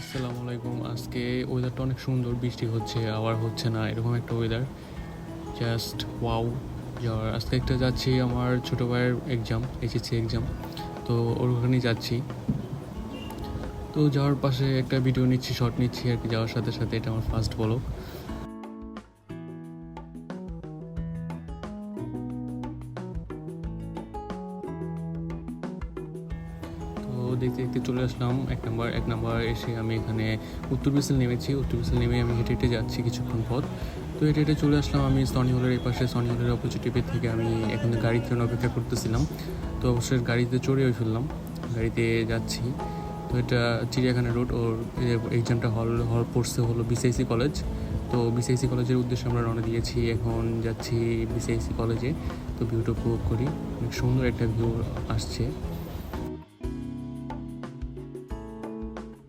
আসসালামু আলাইকুম। আজকে ওয়েদারটা অনেক সুন্দর, বৃষ্টি হচ্ছে আবার হচ্ছে না, এরকম একটা ওয়েদার, জাস্ট ওয়াও। আজকে একটা যাচ্ছি, আমার ছোটো ভাইয়ের এক্সাম, এইচএসসি এক্সাম, তো ওর ওখানেই যাচ্ছি। তো যাওয়ার পাশে একটা ভিডিও নিচ্ছি, শর্ট নিচ্ছি আর কি। যাওয়ার সাথে সাথে এটা আমার ফার্স্ট ব্লগ। তো দেখতে দেখতে চলে আসলাম এক নাম্বার এসে আমি এখানে উত্তর বিসেল নেমেছি। উত্তর বিসেল নেমে আমি হেঁটে হেঁটে যাচ্ছি কিছুক্ষণ পথ। তো হেঁটে হেঁটে চলে আসলাম আমি সনি হলের এই পাশে। সনি হলের অপোজিট থেকে আমি এখন গাড়ির জন্য অপেক্ষা করতেছিলাম। তো অবশ্যই গাড়িতে চড়েও ফেললাম, গাড়িতে যাচ্ছি। তো এটা চিড়িয়াখানা রোড। ওর এক্সামটা হল পড়ছে হলো বিসিআইসি কলেজ। তো বিসিআইসি কলেজের উদ্দেশ্যে আমরা রওনা দিয়েছি, এখন যাচ্ছি বিসিআইসি কলেজে। তো ভিউটা উপভোগ করি, অনেক সুন্দর একটা ভিউ আসছে।